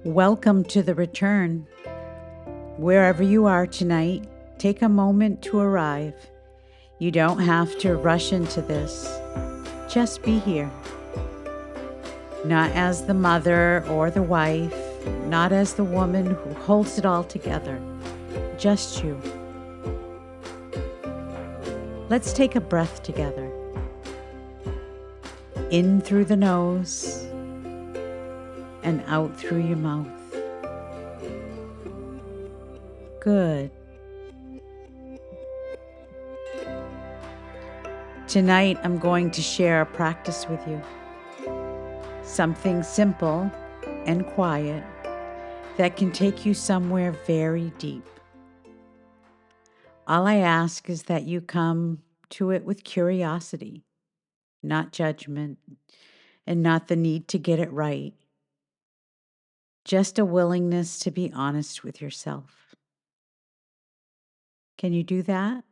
Welcome to the return. Wherever you are tonight, take a moment to arrive. You don't have to rush into this. Just be here. Not as the mother or the wife, not as the woman who holds it all together. Just you. Let's take a breath together. In through the nose and out through your mouth. Good. Tonight, I'm going to share a practice with you. Something simple and quiet that can take you somewhere very deep. All I ask is that you come to it with curiosity, not judgment, and not the need to get it right. Just a willingness to be honest with yourself. Can you do that?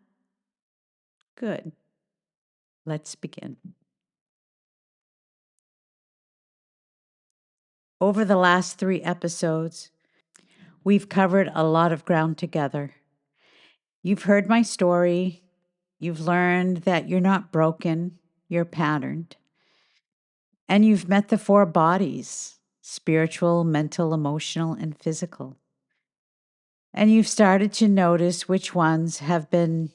Good. Let's begin. Over the last 3 episodes, we've covered a lot of ground together. You've heard my story. You've learned that you're not broken, you're patterned. And you've met the 4 bodies: spiritual, mental, emotional, and physical. And you've started to notice which ones have been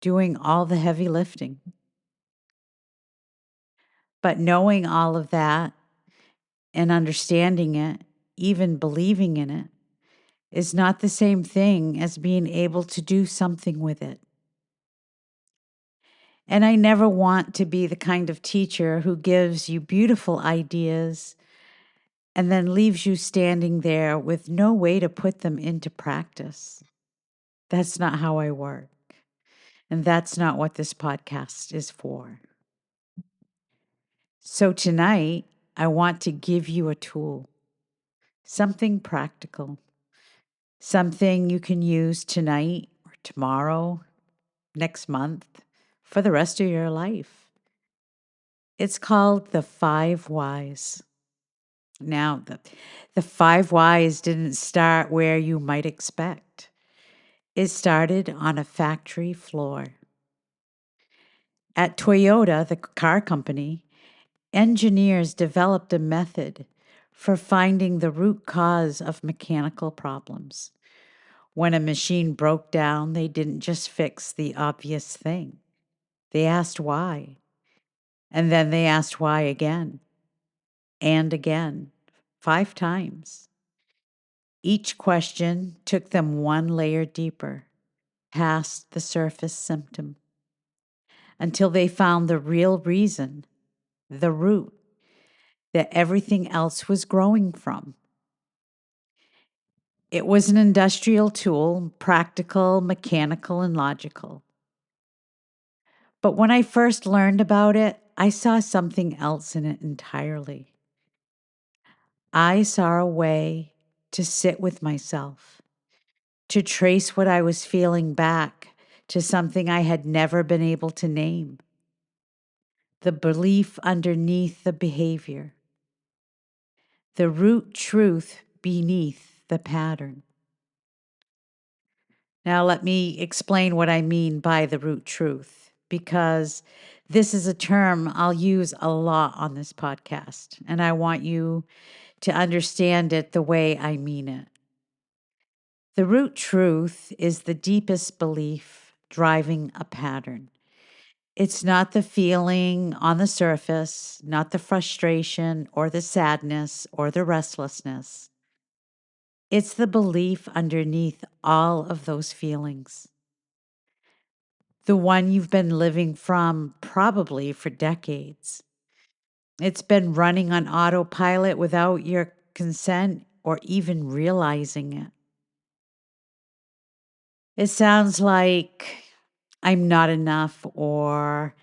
doing all the heavy lifting. But knowing all of that and understanding it, even believing in it, is not the same thing as being able to do something with it. And I never want to be the kind of teacher who gives you beautiful ideas and then leaves you standing there with no way to put them into practice. That's not how I work. And that's not what this podcast is for. So tonight, I want to give you a tool, something practical, something you can use tonight or tomorrow, next month, for the rest of your life. It's called the 5 Whys. Now, the 5 Whys didn't start where you might expect. It started on a factory floor. At Toyota, the car company, engineers developed a method for finding the root cause of mechanical problems. When a machine broke down, they didn't just fix the obvious thing. They asked why. And then they asked why again and again, 5 times. Each question took them one layer deeper, past the surface symptom, until they found the real reason, the root, that everything else was growing from. It was an industrial tool, practical, mechanical, and logical. But when I first learned about it, I saw something else in it entirely. I saw a way to sit with myself, to trace what I was feeling back to something I had never been able to name, the belief underneath the behavior, the root truth beneath the pattern. Now, let me explain what I mean by the root truth, because this is a term I'll use a lot on this podcast, and I want you to understand it the way I mean it. The root truth is the deepest belief driving a pattern. It's not the feeling on the surface, not the frustration or the sadness or the restlessness. It's the belief underneath all of those feelings. The one you've been living from probably for decades. It's been running on autopilot without your consent or even realizing it. It sounds like I'm not enough, or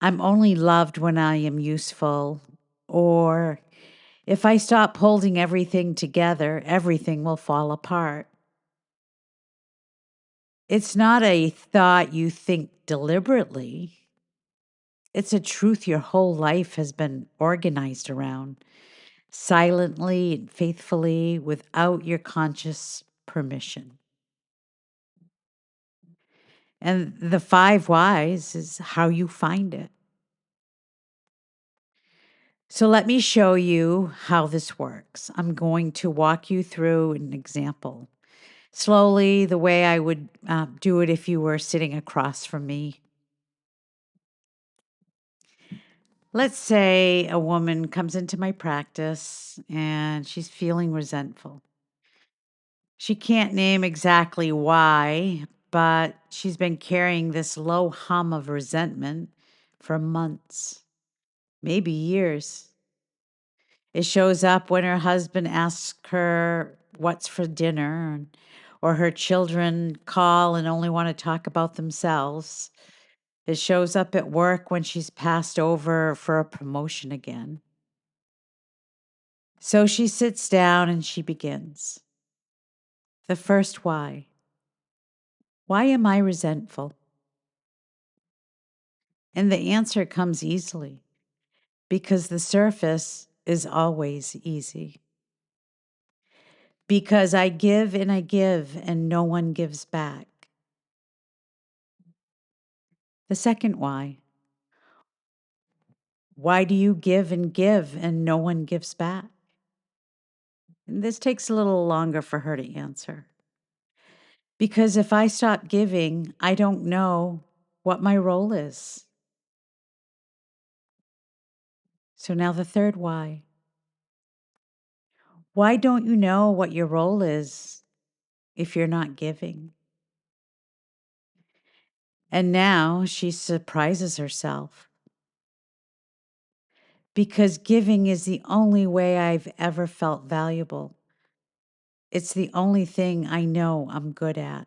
I'm only loved when I am useful, or if I stop holding everything together, everything will fall apart. It's not a thought you think deliberately. It's a truth your whole life has been organized around. silently and faithfully without your conscious permission. And the 5 whys is how you find it. So let me show you how this works. I'm going to walk you through an example slowly, the way I would do it if you were sitting across from me. Let's say a woman comes into my practice and she's feeling resentful. She can't name exactly why, but she's been carrying this low hum of resentment for months, maybe years. It shows up when her husband asks her what's for dinner, or her children call and only want to talk about themselves. It shows up at work when she's passed over for a promotion again. So she sits down and she begins. The first why. Why am I resentful? And the answer comes easily because the surface is always easy. Because I give and no one gives back. The second why. Why do you give and no one gives back? And this takes a little longer for her to answer. Because if I stop giving, I don't know what my role is. So now the third why. Why don't you know what your role is if you're not giving? And now she surprises herself. Because giving is the only way I've ever felt valuable. It's the only thing I know I'm good at.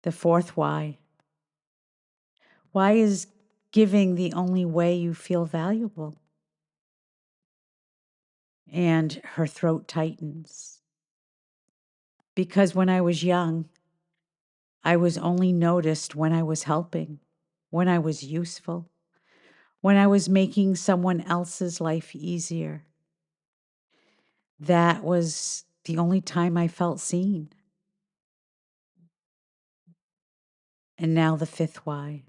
The fourth why. Why is giving the only way you feel valuable? And her throat tightens. Because when I was young, I was only noticed when I was helping, when I was useful, when I was making someone else's life easier. That was the only time I felt seen. And now the fifth why.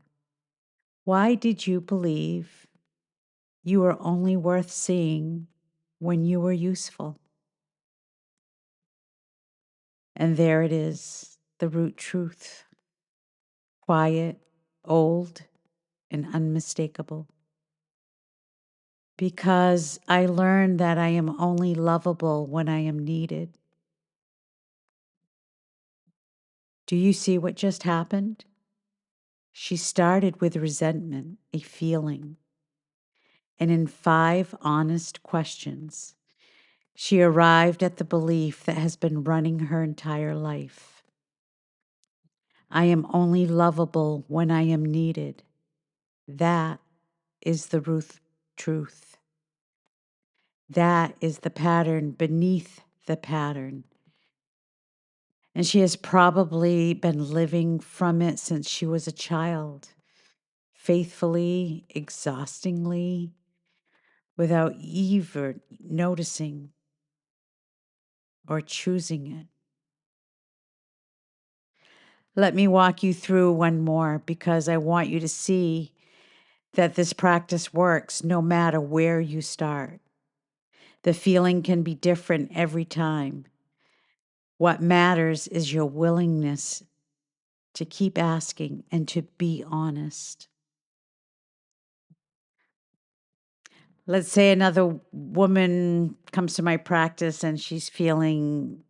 Why did you believe you were only worth seeing when you were useful? And there it is, the root truth. Quiet, old, and unmistakable. Because I learned that I am only lovable when I am needed. Do you see what just happened? She started with resentment, a feeling. And in 5 honest questions, she arrived at the belief that has been running her entire life. I am only lovable when I am needed. That is the root truth. That is the pattern beneath the pattern. And she has probably been living from it since she was a child, faithfully, exhaustingly, without even noticing or choosing it. Let me walk you through one more because I want you to see that this practice works no matter where you start. The feeling can be different every time. What matters is your willingness to keep asking and to be honest. Let's say another woman comes to my practice and she's feeling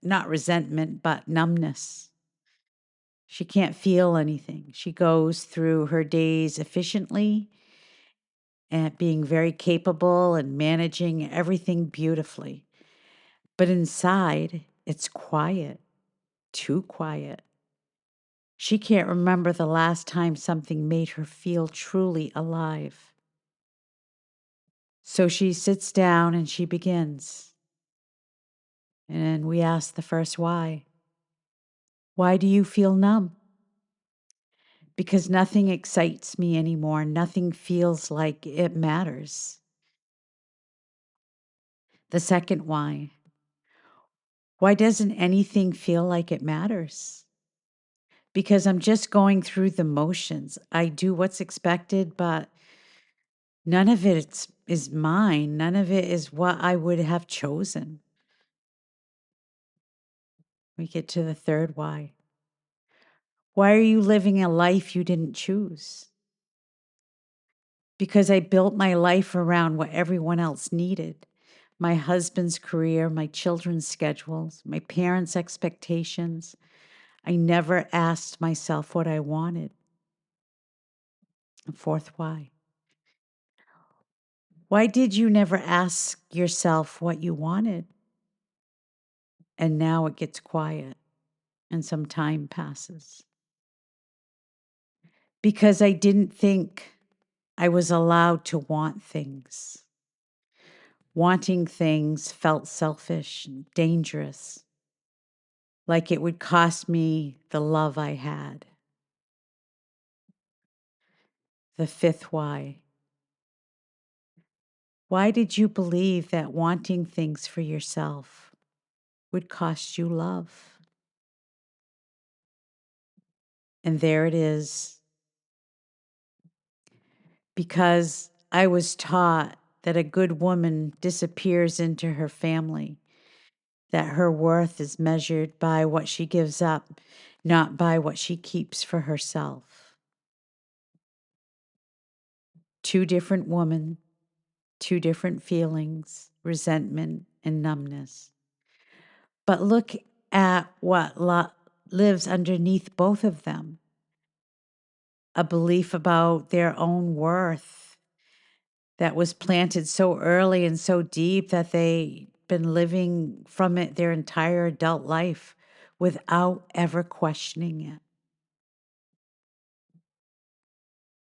not resentment, but numbness. She can't feel anything. She goes through her days efficiently and being very capable and managing everything beautifully. But inside, it's quiet, too quiet. She can't remember the last time something made her feel truly alive. So she sits down and she begins. And we ask the first why. Why do you feel numb? because nothing excites me anymore. Nothing feels like it matters. The second why. Why doesn't anything feel like it matters? Because I'm just going through the motions. I do what's expected, but none of it is mine. None of it is what I would have chosen. We get to the third why. Why are you living a life you didn't choose? Because I built my life around what everyone else needed. My husband's career, my children's schedules, my parents' expectations. I never asked myself what I wanted. And fourth why. Why did you never ask yourself what you wanted? And now it gets quiet and some time passes. Because I didn't think I was allowed to want things. Wanting things felt selfish and dangerous, like it would cost me the love I had. The fifth why. Why did you believe that wanting things for yourself would cost you love? And there it is. Because I was taught that a good woman disappears into her family, that her worth is measured by what she gives up, not by what she keeps for herself. Two different women, two different feelings, resentment and numbness. But look at what lives underneath both of them. A belief about their own worth that was planted so early and so deep that they've been living from it their entire adult life without ever questioning it.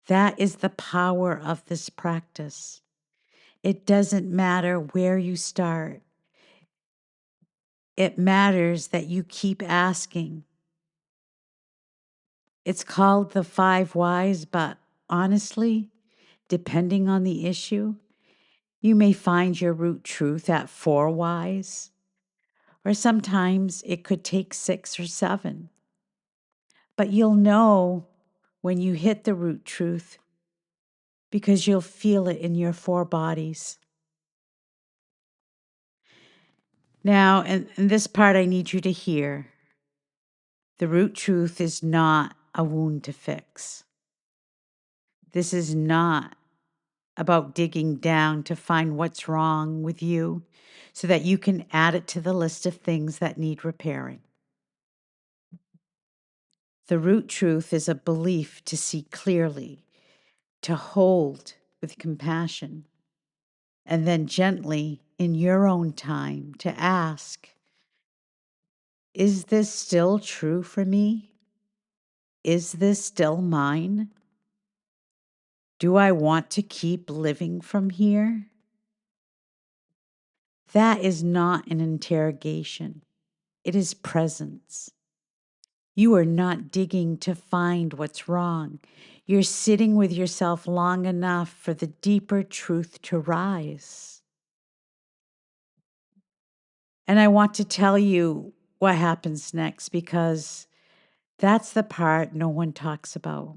That is the power of this practice. It doesn't matter where you start. It matters that you keep asking. It's called the five whys, but honestly, depending on the issue, you may find your root truth at four whys, or sometimes it could take six or seven. But you'll know when you hit the root truth because you'll feel it in your four bodies. Now, and this part I need you to hear. The root truth is not a wound to fix. This is not about digging down to find what's wrong with you so that you can add it to the list of things that need repairing. The root truth is a belief to see clearly, to hold with compassion, and then gently, in your own time, to ask, is this still true for me? Is this still mine? Do I want to keep living from here? That is not an interrogation. It is presence. You are not digging to find what's wrong. You're sitting with yourself long enough for the deeper truth to rise. And I want to tell you what happens next because that's the part no one talks about.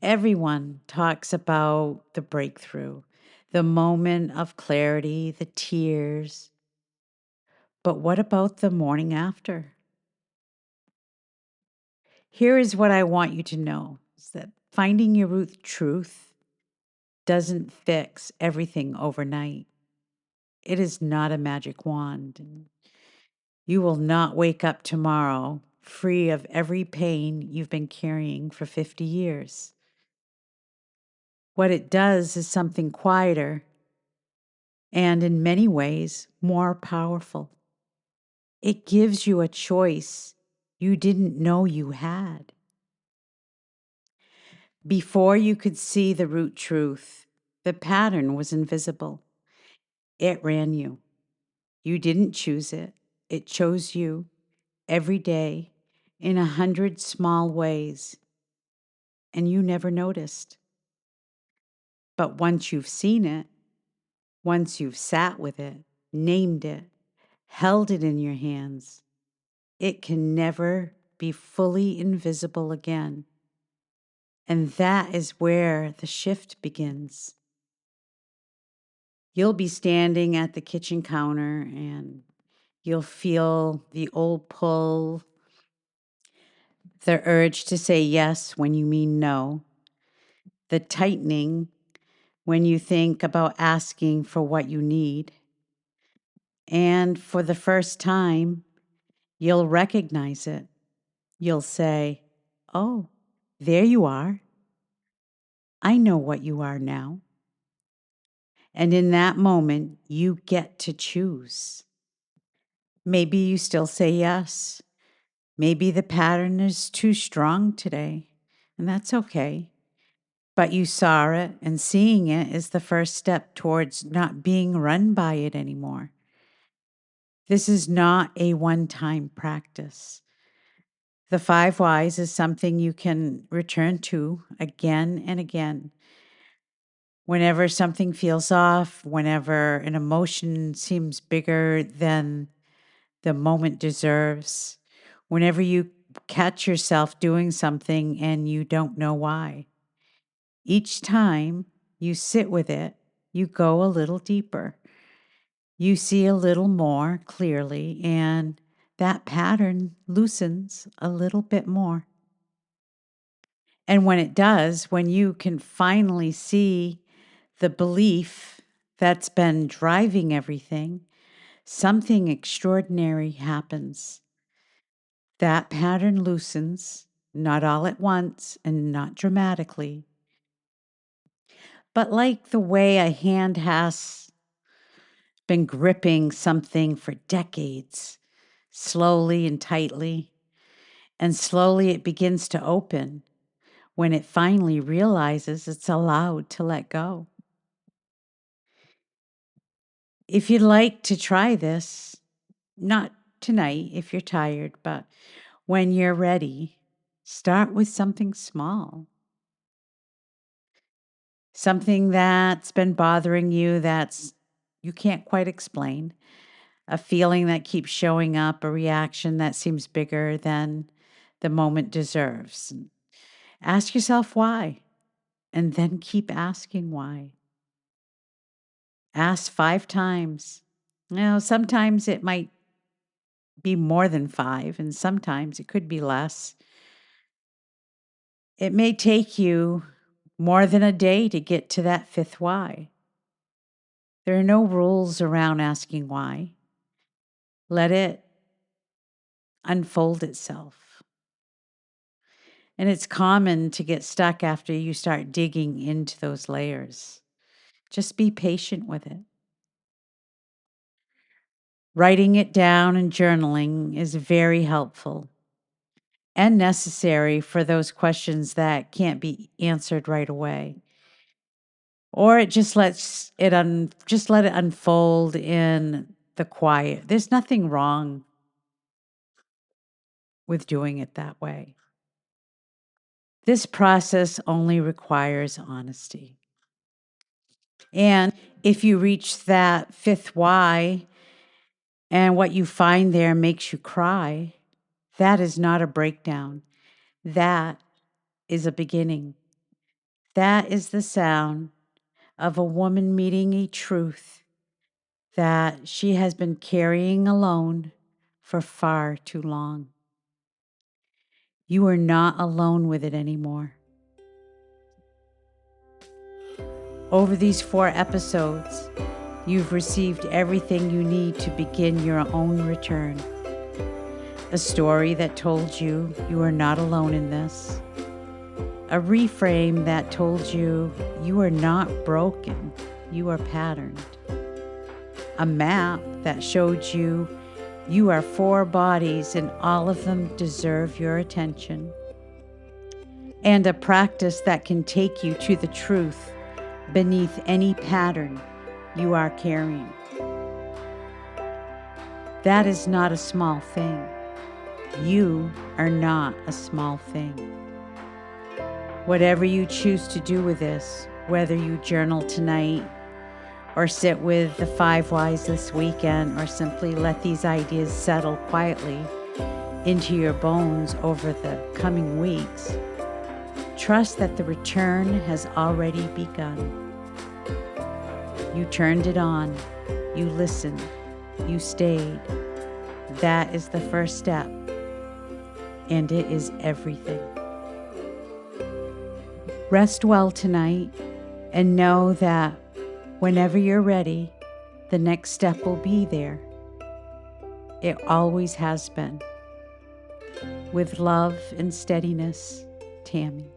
Everyone talks about the breakthrough, the moment of clarity, the tears. But what about the morning after? Here is what I want you to know is that finding your root truth doesn't fix everything overnight. It is not a magic wand. You will not wake up tomorrow free of every pain you've been carrying for 50 years. What it does is something quieter and, in many ways, more powerful. It gives you a choice you didn't know you had. Before you could see the root truth, the pattern was invisible. It ran you. You didn't choose it. It chose you every day, in 100 small ways, and you never noticed. But once you've seen it, once you've sat with it, named it, held it in your hands, it can never be fully invisible again. And that is where the shift begins. You'll be standing at the kitchen counter and you'll feel the old pull, the urge to say yes when you mean no, the tightening when you think about asking for what you need. And for the first time, you'll recognize it. You'll say, "Oh, there you are. I know what you are now." And in that moment, you get to choose. Maybe you still say yes. Maybe the pattern is too strong today, and that's okay. But you saw it, and seeing it is the first step towards not being run by it anymore. This is not a one-time practice. The 5 whys is something you can return to again and again. Whenever something feels off, whenever an emotion seems bigger than the moment deserves, whenever you catch yourself doing something and you don't know why. Each time you sit with it, you go a little deeper. You see a little more clearly, and that pattern loosens a little bit more. And when it does, when you can finally see the belief that's been driving everything, something extraordinary happens. That pattern loosens, not all at once and not dramatically, but like the way a hand has been gripping something for decades, slowly and tightly, and slowly it begins to open when it finally realizes it's allowed to let go. If you'd like to try this, not tonight if you're tired, but when you're ready, start with something small. Something that's been bothering you that's you can't quite explain. A feeling that keeps showing up, a reaction that seems bigger than the moment deserves. Ask yourself why, and then keep asking why. Ask 5 times. Sometimes it might be more than 5, and sometimes it could be less. It may take you more than a day to get to that 5th why. There are no rules around asking why. Let it unfold itself. And it's common to get stuck after you start digging into those layers. Just be patient with it. Writing it down and journaling is very helpful and necessary for those questions that can't be answered right away. Or it just just let it unfold in the quiet. There's nothing wrong with doing it that way. This process only requires honesty. And if you reach that 5th why and what you find there makes you cry, that is not a breakdown. That is a beginning. That is the sound of a woman meeting a truth that she has been carrying alone for far too long. You are not alone with it anymore. Over these 4 episodes, you've received everything you need to begin your own return. A story that told you you are not alone in this. A reframe that told you you are not broken, you are patterned. A map that showed you you are 4 bodies and all of them deserve your attention. And a practice that can take you to the truth beneath any pattern you are carrying. That is not a small thing. You are not a small thing. Whatever you choose to do with this, whether you journal tonight or sit with the 5 whys this weekend, or simply let these ideas settle quietly into your bones over the coming weeks, trust that the return has already begun. You turned it on, you listened, you stayed. That is the first step, and it is everything. Rest well tonight, and know that whenever you're ready, the next step will be there. It always has been. With love and steadiness, Tammy.